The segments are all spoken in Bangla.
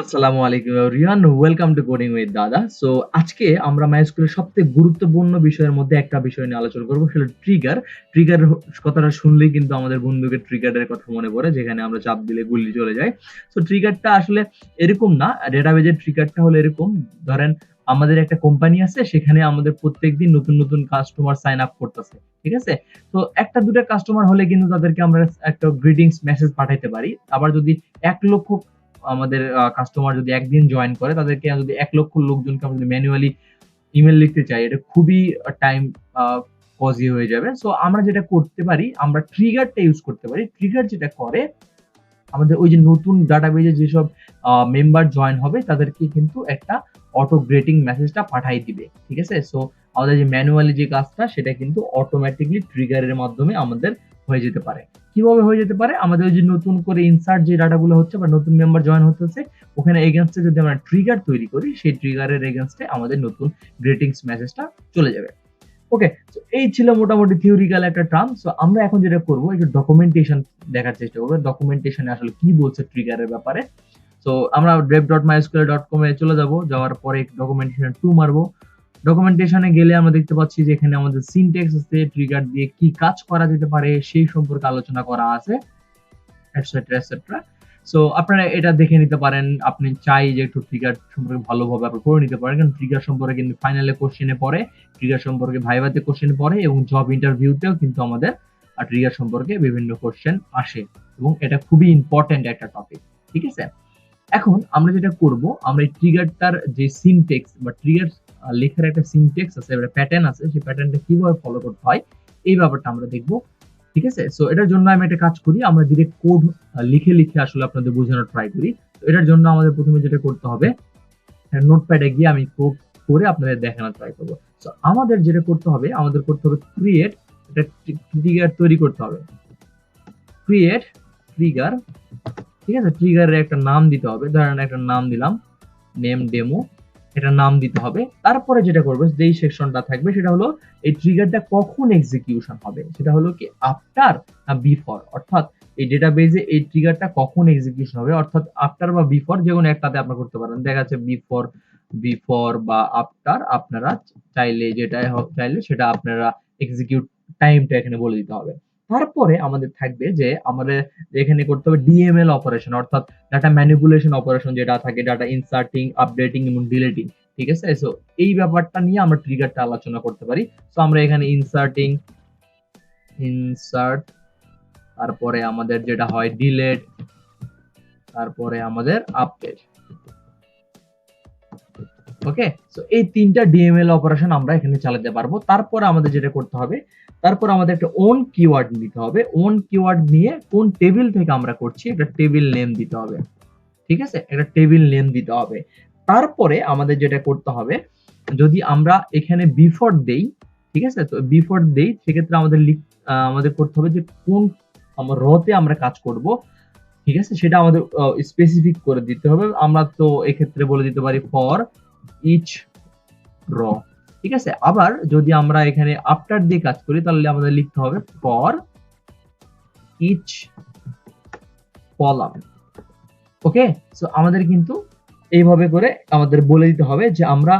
আসসালামু আলাইকুম everyone, welcome to coding with দাদা। সো আজকে আমরা মাইস্কুলের সবথেকে গুরুত্বপূর্ণ বিষয়ের মধ্যে একটা বিষয় নিয়ে আলোচনা করবো, সেটা ট্রিগার। ট্রিগার কথাটা শুনলেই কিন্তু আমাদের বন্দুকের ট্রিগারের কথা মনে পড়ে, যেখানে আমরা চাপ দিলে গুলি চলে যায়। সো ট্রিগারটা আসলে এরকম না, ডেটাবেজের ট্রিগারটা হলো এরকম। ধরেন আমাদের একটা কোম্পানি আছে, সেখানে আমাদের প্রত্যেকদিন নতুন নতুন কাস্টমার সাইন আপ করতেছে, ঠিক আছে? তো একটা দুটা কাস্টমার হলে কিন্তু তাদেরকে আমরা একটা গ্রিটিংস মেসেজ পাঠাইতে পারি। আবার যদি 1 লক্ষ আমাদের কাস্টমার যদি একদিন জয়েন করে, তাদেরকে যদি 1 লক্ষ লোকজনকে আমরা যদি ম্যানুয়ালি ইমেল লিখতে চাই, এটা খুবই টাইম কজি হয়ে যাবে। সো আমরা যেটা করতে পারি, আমরা ট্রিগারটা ইউজ করতে পারি। ট্রিগার যেটা করে, আমাদের ওই যে নতুন ডাটাবেজে যেসব মেম্বার জয়েন হবে, তাদেরকে কিন্তু একটা অটো গ্রেটিং মেসেজটা পাঠাই দিবে, ঠিক আছে? সো আমাদের যে ম্যানুয়ালি যে কাজটা, সেটা কিন্তু অটোমেটিকলি ট্রিগারের মাধ্যমে আমাদের হয়ে যেতে পারে। কিভাবে হয়ে যেতে পারে? আমাদের ওই যে নতুন করে ইনসার্ট যে ডাটাগুলো হচ্ছে বা নতুন মেম্বার জয়েন হতেছে, ওখানে এগেইনস্টে যদি আমরা ট্রিগার তৈরি করি, সেই ট্রিগারের এগেইনস্টে আমাদের নতুন গ্রিটিংস মেসেজটা চলে যাবে। ওকে, তো এই ছিল মোটামুটি থিওরিক্যাল একটা টার্ম। সো আমরা এখন যেটা করব, একটু ডকুমেন্টেশন দেখার চেষ্টা করবো, ডকুমেন্টেশনে আসলে কি বলছে ট্রিগারের ব্যাপারে। সো আমরা dev.mysql.com এ চলে যাব, যাওয়ার পরে ডকুমেন্টেশন 2 মারবো। ডকুমেন্টেশনে গেলে আমরা দেখতে পাচ্ছি যে এখানে আমাদের সিনট্যাক্স আছে, ট্রিগার দিয়ে কি কাজ করা যেতে পারে সেই সম্পর্কে আলোচনা করা আছে, এটসেট্রা এটসেট্রা। সো আপনারা এটা দেখে নিতে পারেন। আপনি চাই যে একটু ট্রিগার সম্পর্কে ভালোভাবে আপনি করে নিতে পারেন, কারণ ট্রিগার সম্পর্কে কিন্তু ফাইনালে কোশ্চেনে পড়ে, ট্রিগার সম্পর্কে ভাইভাতে কোশ্চেনে পড়ে, এবং জব ইন্টারভিউতেও কিন্তু আমাদের ট্রিগার সম্পর্কে বিভিন্ন কোশ্চেন আসে, এবং এটা খুবই ইম্পর্টেন্ট একটা টপিক, ঠিক আছে? এখন আমরা যেটা করব, আমরা এই ট্রিগারটার যে সিনট্যাক্স বা ট্রিগার লেখার একটা সিনট্যাক্স আছে, একটা প্যাটার্ন আছে, সেই প্যাটার্নটা কিভাবে ফলো করতে হয় এই ব্যাপারটা আমরা দেখব, ঠিক আছে? সো এটার জন্য আমি একটা কাজ করি, আমরা ডিরেক্ট কোড লিখে লিখে আসলে আপনাদের বোঝানোর ট্রাই করি। তো এটার জন্য আমাদের প্রথমে যেটা করতে হবে, নোটপ্যাডে গিয়ে আমি কোড করে আপনাদের দেখানোর ট্রাই করব। সো আমাদের যেটা করতে হবে, আমাদের করতে হবে ক্রিয়েট একটা ট্রিগার তৈরি করতে হবে। ক্রিয়েট ট্রিগার, ঠিক আছে? ট্রিগারের একটা নাম দিতে হবে, ধরেন একটা নাম দিলাম নেম ডেমো, এটা নাম দিতে হবে। তারপরে যেটা করবে, যেই সেকশনটা থাকবে সেটা হলো এই ট্রিগারটা কখন এক্সিকিউশন হবে, সেটা হলো কি আফটার না বিফোর, অর্থাৎ এই ডেটাবেজে এই ট্রিগারটা কখন এক্সিকিউশন হবে, অর্থাৎ আফটার বা বিফোর, যে কোনো একটাতে আপনারা করতে পারেন। দেখা যাচ্ছে বিফোর, বিফোর বা আফটার, আপনারা চাইলে যেটাই চাইলে সেটা আপনারা এক্সিকিউট টাইমটা এখানে বলে দিতে হবে। তারপরে আমাদের থাকবে যে আমাদের এখানে করতে হবে ডিএমএল অপারেশন, অর্থাৎ ডাটা ম্যানিপুলেশন অপারেশন যেটা থাকে, ডাটা ইনসার্টিং, আপডেটিং এবং ডিলিটিং, ঠিক আছে? সো এই ব্যাপারটা নিয়ে আমরা ট্রিগারটা আলোচনা করতে পারি। সো আমরা এখানে ইনসার্টিং, ইনসার্ট, তারপরে আমাদের যেটা হয় ডিলেট, তারপরে আমাদের আপডেট। ওকে, সো এই তিনটা ডিএমএল অপারেশন আমরা এখানে চালাতে পারবো। তারপর আমাদের যেটা করতে হবে, তারপর আমাদের একটা ওন কিওয়ার্ড দিতে হবে। ওন কিওয়ার্ড নিয়ে কোন টেবিল থেকে আমরা করছি, একটা টেবিল নেম দিতে হবে, ঠিক আছে? একটা টেবিল নেম দিতে হবে। তারপরে আমাদের যেটা করতে হবে, যদি আমরা এখানে বিফোর দেই, ঠিক আছে? তো বিফোর দেই, সেক্ষেত্রে আমাদের করতে হবে যে কোন রতে আমরা কাজ করব, ঠিক আছে? সেটা আমাদের স্পেসিফিক করে দিতে হবে। আমরা তো এক্ষেত্রে বলে দিতে পারি ফর ইচ র, ঠিক আছে? আবার যদি আমরা এখানে আফটার দিয়ে কাজ করি, তাহলে আমাদের লিখতে হবে for each column. Okay, so আমাদের কিন্তু এইভাবে করে আমাদের বলে দিতে হবে যে আমরা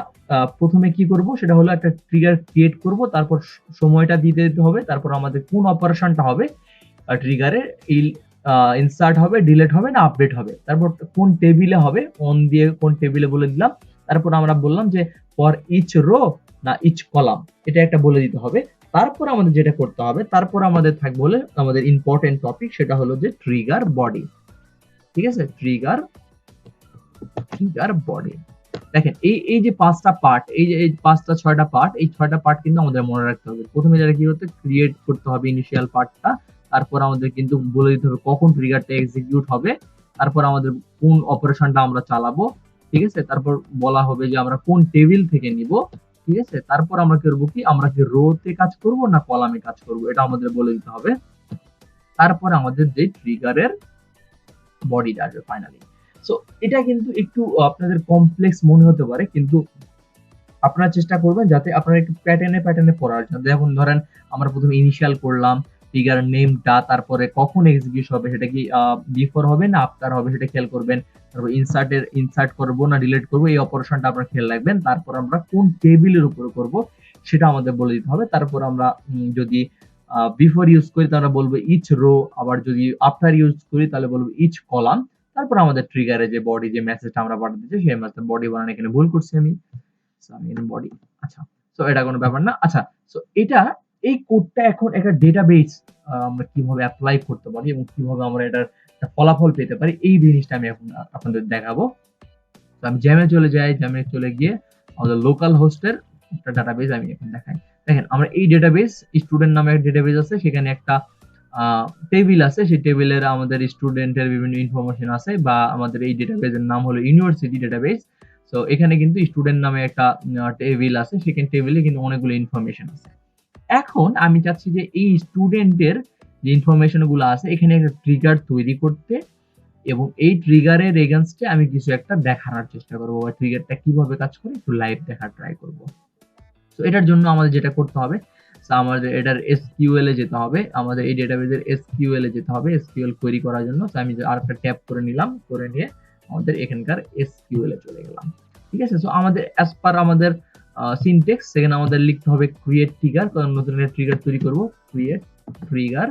প্রথমে কি করব, সেটা হলো একটা ট্রিগার ক্রিয়েট করব, তারপর সময়টা দিতে দিতে হবে, তারপর আমাদের কোন অপারেশনটা হবে ট্রিগারে, ইনসার্ট হবে, ডিলিট হবে না আপডেট হবে, তারপর কোন টেবিলে হবে, অন দিয়ে কোন টেবিলে বলে দিলাম, তারপর আমরা বললাম যে ফর ইচ রো না ইচ কলাম, এটা একটা বলে দিতে হবে। তারপর আমাদের যেটা করতে হবে, তারপর আমাদের থাকবে হলে আমাদের ইম্পর্টেন্ট টপিক, সেটা হলো যে ট্রিগার বডি, ঠিক আছে? Trigger, trigger body. দেখেন এই যে পাঁচটা পার্ট, এই যে এই পাঁচটা ছয়টা পার্ট, এই ছয়টা পার্ট কিন্তু আমাদের মনে রাখতে হবে। প্রথমে যেটা কি হচ্ছে, ক্রিয়েট করতে হবে ইনিশিয়াল পার্টটা, তারপর আমাদের কিন্তু বলে দিতে হবে কখন ট্রিগারটা এক্সিকিউট হবে, তারপর আমাদের কোন অপারেশনটা আমরা চালাবো, ঠিক আছে? তারপর বলা হবে যে আমরা কোন টেবিল থেকে নিব, ঠিক আছে? তারপর আমরা করব কি, আমরা কি রোতে কাজ করব না কলামে কাজ করব, এটা আমাদের বলে দিতে হবে। তারপর আমাদের যে ট্রিগারের বডিটা আসবে ফাইনালি। সো এটা কিন্তু একটু আপনাদের কমপ্লেক্স মনে হতে পারে, কিন্তু আপনারা চেষ্টা করবেন যাতে আপনারা একটু প্যাটার্নে প্যাটার্নে পড়ার জন্য। যেমন ধরেন আমরা প্রথমে ইনিশিয়াল করলাম, ট্রিগার নেমটা, তারপরে কখন এক্সিকিউট হবে, সেটা কি বিফোর হবে না আফটার হবে সেটা খেয়াল করবেন। তারপর ইনসার্ট করব না ডিলিট করব এই অপারেশনটা আপনারা খেয়াল রাখবেন। তারপর আমরা কোন টেবিলের উপরে করব সেটা আমাদের বলে দিতে হবে। তারপর আমরা যদি বিফোর ইউজ করি তাহলে বলবো ইচ রো, আবার যদি আফটার ইউজ করি তাহলে বলবো ইচ কলাম। তারপর আমাদের ট্রিগারে যে বডি যে মেসেজটা আমরা পাঠাতে চাই সেই মেসেজ বডি বানানো, এখানে ভুল করছি আমি, বডি। আচ্ছা, সো এটা কোনো ব্যাপার না। আচ্ছা, সো এটা এই কোডটা এখন একটা ডেটাবেস আমরা কিভাবে অ্যাপ্লাই করতে পারি এবং কিভাবে আমরা এটার একটা ফলাফল পেতে পারি এই জিনিসটা আমি এখন আপনাদের দেখাবো। তো আমি জ্যামে চলে যাই, জ্যামে চলে গিয়ে আমাদের লোকাল হোস্টের একটা ডাটাবেস আমি এখন দেখাই। দেখেন আমরা এই ডেটাবেস স্টুডেন্ট নামে একটা ডেটাবেস আছে, সেখানে একটা টেবিল আছে, সেই টেবিলের আমাদের স্টুডেন্টের বিভিন্ন ইনফরমেশন আছে, বা আমাদের এই ডেটাবেসের নাম হলো ইউনিভার্সিটি ডেটাবেস। তো এখানে কিন্তু স্টুডেন্ট নামে একটা টেবিল আছে, সেখানে টেবিলে কিন্তু অনেকগুলো ইনফরমেশন আছে। এখন আমি চাচ্ছি যে এই স্টুডেন্টের যে ইনফরমেশন গুলো আছে এখানে একটা ট্রিগার তৈরি করতে, এবং এই ট্রিগারের এগেইনস্টে আমি কিছু একটা দেখানোর চেষ্টা করব, বা ট্রিগারটা কিভাবে কাজ করে একটু লাইভ দেখার ট্রাই করব। তো এটার জন্য আমাদের যেটা করতে হবে, আমাদের এটার এসকিউএল এ যেতে হবে, আমাদের এই ডেটাবেসের এসকিউএল এ যেতে হবে এসকিউএল কোয়েরি করার জন্য। তো আমি আরেকটা ট্যাব করে নিলাম, করে নিয়ে আমাদের এখানকার এসকিউএল এ চলে গেলাম। ঠিক আছে, সো আমাদের অ্যাজ পার আমাদের সিনট্যাক্স সেখানে আমাদের লিখতে হবে ক্রিয়েট ট্রিগার, কারণ নতুন একটা ট্রিগার তৈরি করব, ক্রিয়েট ট্রিগার।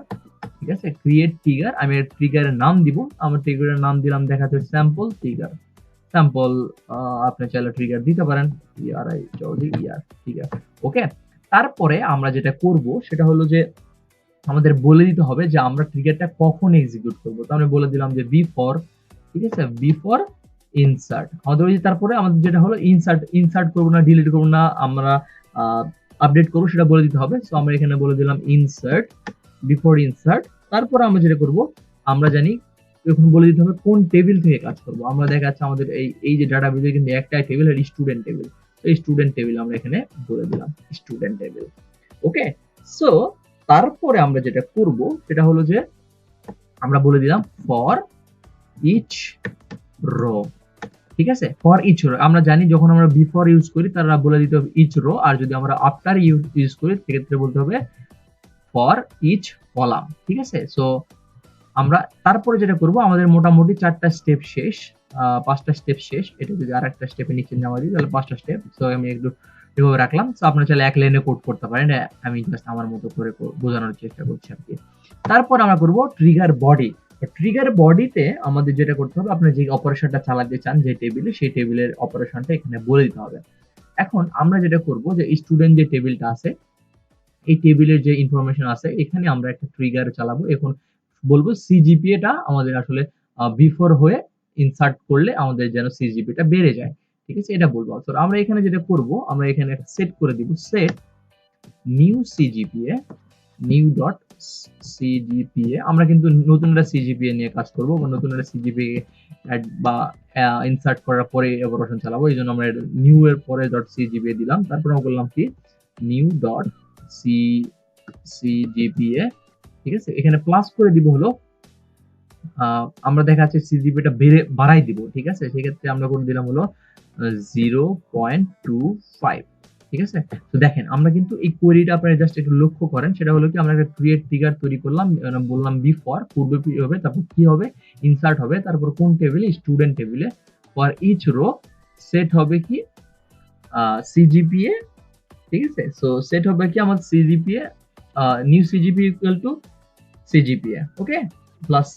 ঠিক আছে, ক্রিয়েট ট্রিগার, আমি ট্রিগারের নাম দিব, আমার ট্রিগারের নাম দিলাম দেখাচ্ছে স্যাম্পল ট্রিগার। স্যাম্পল আপনি চাইলে ট্রিগার দিতে পারেন, ইয়ারআই চৌধুরী ইয়ার ট্রিগার। ওকে, তারপরে আমরা যেটা করব সেটা হলো যে আমাদের বলে দিতে হবে যে আমরা ট্রিগারটা কখন এক্সিকিউট করব। তো আমরা বলে দিলাম যে বিফোর, ঠিক আছে, বিফোর ইনসার্ট। আমাদের ওই তারপরে আমাদের যেটা হলো ইনসার্ট করব না ডিলিট করব না, আমরা আপডেট করব সেটা বলে দিতে হবে। সো আমরা এখানে বলে দিলাম ইনসার্ট, বিফোর ইনসার্ট। তারপর আমরা যেটা করব, আমরা জানি এখন বলে দিতে হবে কোন টেবিল থেকে কাজ করব। আমরা দেখা যাচ্ছে আমাদের এই যে ডাটাবেসে কিন্তু একটাই টেবিল, আর স্টুডেন্ট টেবিল। তো এই স্টুডেন্ট টেবিল আমরা এখানে বলে দিলাম স্টুডেন্ট টেবিল। ওকে, সো তারপরে আমরা যেটা করব সেটা হলো যে আমরা বলে দিলাম ফর ইচ রো। ঠিক আছে, ফর ইচ রো আমরা জানি যখন আমরা বিফোর ইউজ করি তারা বলে দিতে হবে ইচ রো, আর যদি আমরা আফটার ইউজ করি সেক্ষেত্রে বলতে হবে ফর ইচ কলাম। ঠিক আছে, সো আমরা তারপরে যেটা করব, আমাদের মোটামুটি 4টা স্টেপ শেষ, 5টা স্টেপ শেষ। এটা যদি আরেকটা স্টেপে নিচে নেওয়া দিই তাহলে 5টা স্টেপ। সো আমি একটু এভাবে রাখলাম। সো আপনারা চাইলে এক লাইনে কোড করতে পারেন, আমি জাস্ট আমার মতো করে বোঝানোর চেষ্টা করছি আর কি। তারপর আমরা করব ট্রিগার বডি। ট্রিগার বডিতে আমাদের যেটা করতে হবে, আপনি যে অপারেশনটা চালাতে চান যে টেবিলে, সেই টেবিলের অপারেশনটা এখানে বলে দিতে হবে। এখন আমরা যেটা করব যে স্টুডেন্ট যে টেবিলটা আছে এই টেবিলের যে ইনফরমেশন আছে এখানে আমরা একটা ট্রিগার চালাবো। এখন বলবো সিজিপিএটা আমাদের আসলে বিফোর হয়ে ইনসার্ট করলে আমাদের যেন সিজিপিএটা বেড়ে যায়। ঠিক আছে, এটা বলবো। তো আমরা এখানে যেটা করব, আমরা এখানে সেট করে দিব set new CGPA, new dot CGPA. আমরা কিন্তু নতুন একটা সিজিপিএ নিয়ে কাজ করব, বা নতুন একটা সিজিপিএ অ্যাড বা ইনসার্ট করার পরে অপারেশন চালাবো। এই জন্য আমরা নিউ এর পরে ডট সিজিপিএ দিলাম। তারপর আমরা বললাম কি নিউ ডট সিজিপিএ। ঠিক আছে, এখানে প্লাস করে দিব হলো আমরা দেখা যাচ্ছে সিজিপিএটা বাড়াই দিব। ঠিক আছে, সেক্ষেত্রে আমরা করে দিলাম হলো 0.25। ঠিক আছে, তো দেখেন আমরা কিন্তু এই কোয়েরিটা আপনারা জাস্ট একটু লক্ষ্য করেন, সেটা হলো কি আমরা একটা ক্রিয়েট ট্রিগার তৈরি করলাম, বললাম বিফোর, পূর্বে কি হবে, তারপর কি হবে, ইনসার্ট হবে, তারপর কোন টেবিলে, স্টুডেন্ট টেবিলে। ফর ইচ রো সেট হবে কি সিজিপিএ। ঠিক আছে, সো সেট হবে কি আমার CGPA, new CGPA equal to CGPA. Okay, plus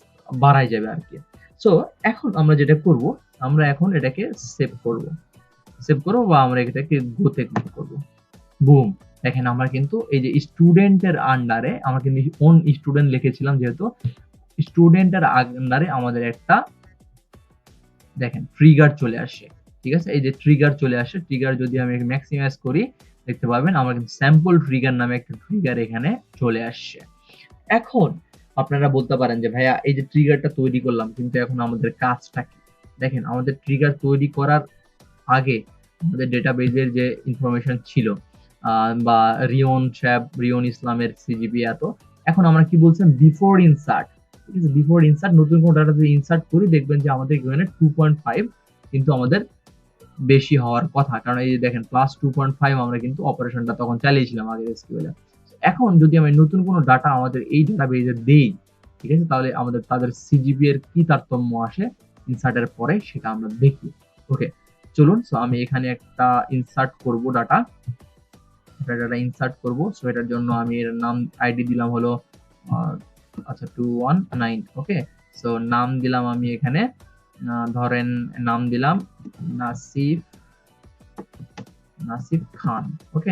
বাড়াই যাবে আর কি। সো এখন আমরা যেটা করব, আমরা এখন এটাকে সেভ করব বা আমরা এটাকে গোতে ক্লিক করব। বুম, দেখেন আমরা কিন্তু এই যে স্টুডেন্টের আন্ডারে আমরা কিন্তু ওন স্টুডেন্ট লিখেছিলাম, যেহেতু স্টুডেন্টের আন্ডারে আমাদের একটা দেখেন ট্রিগার চলে আসে। ঠিক আছে, এই যে ট্রিগার চলে আসে, ট্রিগার যদি আমি ম্যাক্সিমাইজ করি দেখতে পাবেন আমার কিন্তু স্যাম্পল ট্রিগার নামে একটা ট্রিগার এখানে চলে আসছে। এখন আপনারা বলতে পারেন যে ভাইয়া এই যে ট্রিগারটা তৈরি করলাম, কিন্তু এখন আমাদের কাজটা কি? দেখেন আমাদের ট্রিগার তৈরি করার আগে আমাদের ডেটাবেজের যে ইনফরমেশন ছিল বা রিয়ন ইসলামের সিজিপি এত, এখন আমরা কি বলছেন বিফোর ইনসার্ট। ঠিক আছে, বিফোর ইনসার্ট নতুন কোন ডাটা যদি ইনসার্ট করি দেখবেন যে আমাদের এখানে 2.5 কিন্তু আমাদের বেশি হওয়ার কথা, কারণ এই যে দেখেন প্লাস 2.5 আমরা কিন্তু অপারেশনটা তখন চালিয়েছিলাম আগে এসকিউএল এ। এখন যদি আমি নতুন কোনো ডাটা আমাদের এই ডাটাবেজে দেই, ঠিক আছে, তাহলে আমাদের তাদের সিজিপি এর কি তারতম্য আসে ইনসার্টের পরে সেটা আমরা দেখি। ওকে, চলুন। সো আমি এখানে একটা ইনসার্ট করব ডাটা, ইনসার্ট করব। সো এটার জন্য আমি এর নাম আইডি দিলাম হলো আচ্ছা 219। ওকে, সো নাম দিলাম আমি এখানে ধরেন নাম দিলাম নাসিফ নাসিফ খান। ওকে,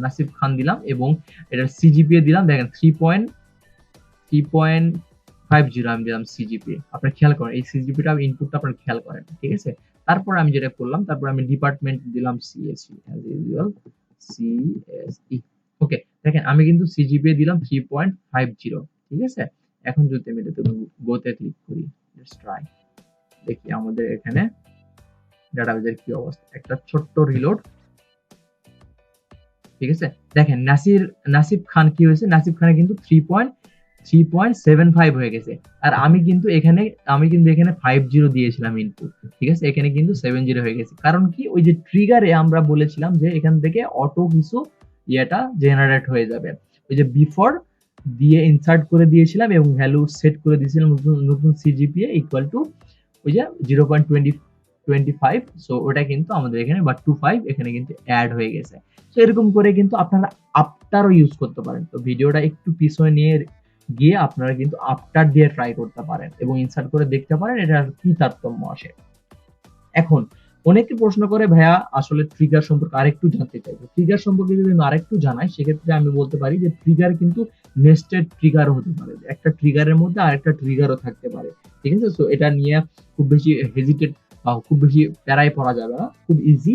নাসিফ খান দিলাম এবং এটার সিজিপিএ দিলাম দেখেন 3.50 আমি দিলাম সিজিপিএ। আপনারা খেয়াল করেন এই সিজিপিটা ইনপুটটা আপনারা খেয়াল করেন, ঠিক আছে। তারপর আমি যেটা করলাম, তারপর আমি ডিপার্টমেন্ট দিলাম সিএসই অ্যাজ ইউজুয়াল সিএসই। ওকে, দেখেন আমি কিন্তু সিজিপিএ দিলাম 3.50, ঠিক আছে। এখন যদি আমি এটাতে গোতে ক্লিক করি, লেটস ট্রাই, দেখি আমাদের এখানে ডাটাবেজের কি অবস্থা। একটা ছোট্ট রিলোড, ঠিক আছে। দেখেন নাসিফ খান কি হয়েছে, নাসিফ খানের কিন্তু 3.75 হয়ে গেছে। আর আমি কিন্তু এখানে 50 দিয়েছিলাম ইনপুট, ঠিক আছে। এখানে কিন্তু 70 হয়ে গেছে। কারণ কি, ওই যে ট্রিগারে আমরা বলেছিলাম যে এখান থেকে অটো কিছু ইয়েটা জেনারেট হয়ে যাবে। ওই যে বিফোর দিয়ে ইনসার্ট করে দিয়েছিলাম এবং ভ্যালু সেট করে দিয়েছিলাম নতুন সিজিপিএ ইকুয়াল টু ওই যে 0.25। সো ওটা কিন্তু আমাদের এখানে বা 25 এখানে কিন্তু অ্যাড হয়ে গেছে। সো এরকম করে কিন্তু আপনারা আফটারও ইউজ করতে পারেন। তো ভিডিওটা একটু পিছনে নিয়ে গিয়ে আপনারা কিন্তু আফটার দিয়ে ট্রাই করতে পারেন এবং ইনসার্ট করে দেখতে পারেন এটার কি তারতম্য আসে। এখন অনেকে প্রশ্ন করে ভাইয়া আসলে ট্রিগার সম্পর্কে আরেকটু জানতে চাই। ট্রিগার সম্পর্কে যদি আমি আরেকটু জানাই সেক্ষেত্রে আমি বলতে পারি যে ট্রিগার কিন্তু নেস্টেড ট্রিগার হতে পারে। একটা ট্রিগারের মধ্যে আরেকটা ট্রিগারও থাকতে পারে, ঠিক আছে। সো এটা নিয়ে খুব বেশি হেজিটেট বা খুব বেশি প্যারায় পড়া যাবে না, খুব ইজি।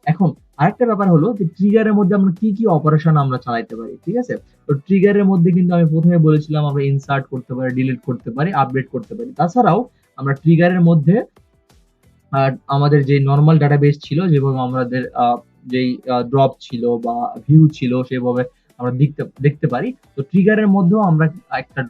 এখন আরেকটা ব্যাপার হলো যে ট্রিগারের মধ্যে আমরা কি কি অপারেশন আমরা চালাতে পারি, ঠিক আছে। তো ট্রিগারের মধ্যে কিন্তু আমি প্রথমে বলেছিলাম আমরা ইনসার্ট করতে পারি, ডিলিট করতে পারি, আপডেট করতে পারি। তাছাড়াও আমরা ট্রিগারের মধ্যে আমাদের যে নরমাল ডাটাবেস ছিল যেভাবে আমাদের যেই ড্রপ ছিল বা ভিউ ছিল সেভাবে আমরা দেখতে পারি। তো ট্রিগারের মধ্যেও আমরা একটা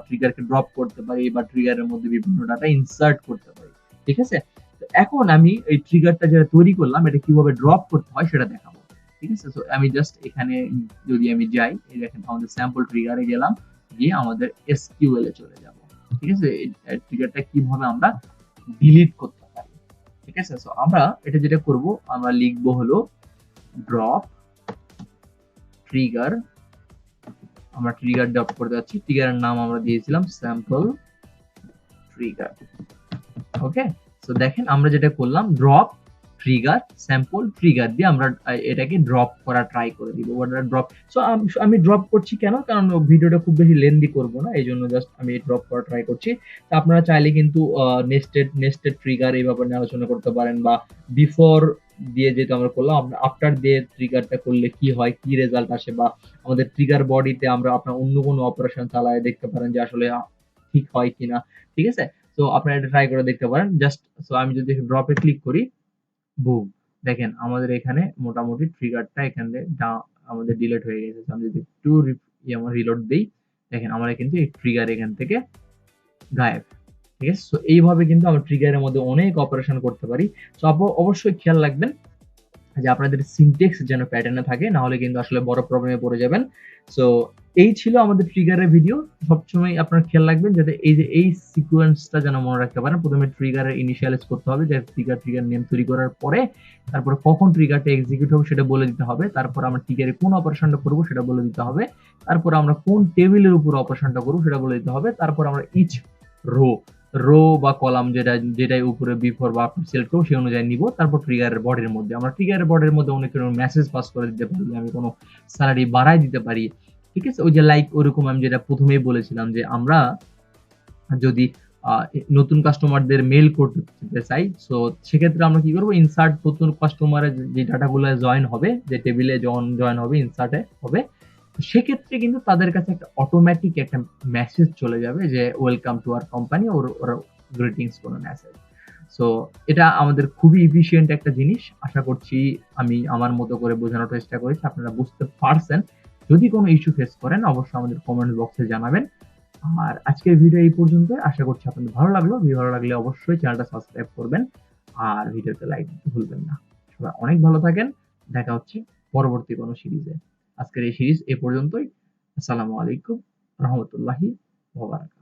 ট্রিগারকে ড্রপ করতে পারি বা ট্রিগারের মধ্যে বিভিন্ন ডাটা ইনসার্ট করতে পারি, ঠিক আছে। তো এখন আমি এই ট্রিগারটা যেটা তৈরি করলাম এটা কিভাবে ড্রপ করতে হয় সেটা দেখাবো, ঠিক আছে। তো আমি জাস্ট এখানে যদি আমি যাই, এই দেখেন আমাদের স্যাম্পল ট্রিগারে গেলাম, গিয়ে আমাদের এসকিউএল এ চলে যাব, ঠিক আছে। এই ট্রিগারটা কিভাবে আমরা ডিলিট করতে পারি, ঠিক আছে। সো আমরা এটা যেটা করব, আমরা লিখব হলো ড্রপ ট্রিগার। আমরা ট্রিগার ড্রপ করতে যাচ্ছি, ট্রিগারের নাম আমরা দিয়েছিলাম স্যাম্পল ট্রিগার। ওকে, সো দেখেন আমরা যেটা করলাম ড্রপ ট্রিগার স্যাম্পল ট্রিগার দিয়ে আমরা এটাকে ড্রপ করা ট্রাই করে দিব। ওটা ড্রপ, সো আমি ড্রপ করছি কেন, কারণ ভিডিওটা খুব বেশি লেন্দি করব না, এই জন্য জাস্ট আমি ড্রপ করা ট্রাই করছি। তো আপনারা চাইলে কিন্তু নেস্টেড ট্রিগার এই ব্যাপারে আলোচনা করতে পারেন, বা বিফোর দিয়ে যেটা আমরা করলাম আফটার দিয়ে ট্রিগারটা করলে কি হয়, কি রেজাল্ট আসে, বা আমাদের ট্রিগার বডিতে আমরা আপনার অন্য কোনো অপারেশন চালায় দেখতে পারেন যে আসলে ঠিক হয় কিনা, ঠিক আছে। তো আপনারা এটা ট্রাই করে দেখতে পারেন। জাস্ট সো আমি যদি ড্রপে ক্লিক করি, বুম, দেখেন আমাদের এখানে মোটামুটি ট্রিগারটা এখানে আমাদের ডিলিট হয়ে গেছে। আমি যদি একটু আমার রিলোড দেই, দেখেন আমরা কিন্তু এই ট্রিগার এখান থেকে গায়েব, ঠিক আছে। সো এইভাবে কিন্তু আমরা ট্রিগারের মধ্যে অনেক অপারেশন করতে পারি। সো অবশ্যই খেয়াল রাখবেন যে আপনাদের সিনট্যাক্স যেন প্যাটার্নে থাকে, না হলে কিন্তু আসলে বড় প্রবলেমে পড়ে যাবেন। সো এই ছিল আমাদের ট্রিগারের ভিডিও। সবসময় আপনারা খেয়াল রাখবেন যাতে এই সিকোয়েন্সটা যেন মনে রাখতে পারেন। প্রথমে ট্রিগারের ইনিশিয়ালাইজ করতে হবে, যে ট্রিগার নেম তৈরি করার পরে তারপরে কখন ট্রিগারটা এক্সিকিউট হবে সেটা বলে দিতে হবে। তারপর আমরা ট্রিগারে কোন অপারেশনটা করব সেটা বলে দিতে হবে। তারপর আমরা কোন টেবিলের উপর অপারেশনটা করব সেটা বলে দিতে হবে। তারপর আমরা ইচ রো বা কলাম যেটাই উপরে বিফোর বা আফটার সিলেক্ট করবো সেই অনুযায়ী নিব। তারপর ট্রিগারের বডির মধ্যে আমরা ট্রিগারের বডির মধ্যে অনেক রকম মেসেজ পাস করে দিতে পারি, আমি কোনো স্যালারি বাড়াই দিতে পারি, ঠিক আছে। ওই যে লাইক ওরকম আমি যেটা প্রথমেই বলেছিলাম যে আমরা যদি নতুন কাস্টমারদের মেল করতে চাই, সো সেক্ষেত্রে আমরা কি করবো, ইনসার্ট নতুন কাস্টমারের যে ডাটাগুলো জয়েন হবে, যে টেবিলে জয়েন হবে, ইনসার্টে হবে, সেক্ষেত্রে কিন্তু তাদের কাছে একটা অটোমেটিক একটা মেসেজ চলে যাবে যে welcome to our company or greetings কোনো মেসেজ। সো এটা আমাদের খুবই ইফিশিয়েন্ট একটা জিনিস। আশা করছি আমি আমার মতো করে বোঝানোর চেষ্টা করেছি, আপনারা বুঝতে পারছেন। যদি কোনো ইস্যু ফেস করেন অবশ্যই আমাদের কমেন্ট বক্সে জানাবেন। আর আজকের ভিডিও এই পর্যন্ত। আশা করছি আপনাদের ভালো লাগলো। ভিডিও ভালো লাগলে অবশ্যই চ্যানেলটা সাবস্ক্রাইব করবেন আর ভিডিওতে লাইক দিতে ভুলবেন না। সবাই অনেক ভালো থাকেন। দেখা হচ্ছে পরবর্তী কোনো সিরিজে। আজকের এই সিরিজ এ পর্যন্তই। আসসালামু আলাইকুম রাহমাতুল্লাহি ওয়া বারাকাতুহু।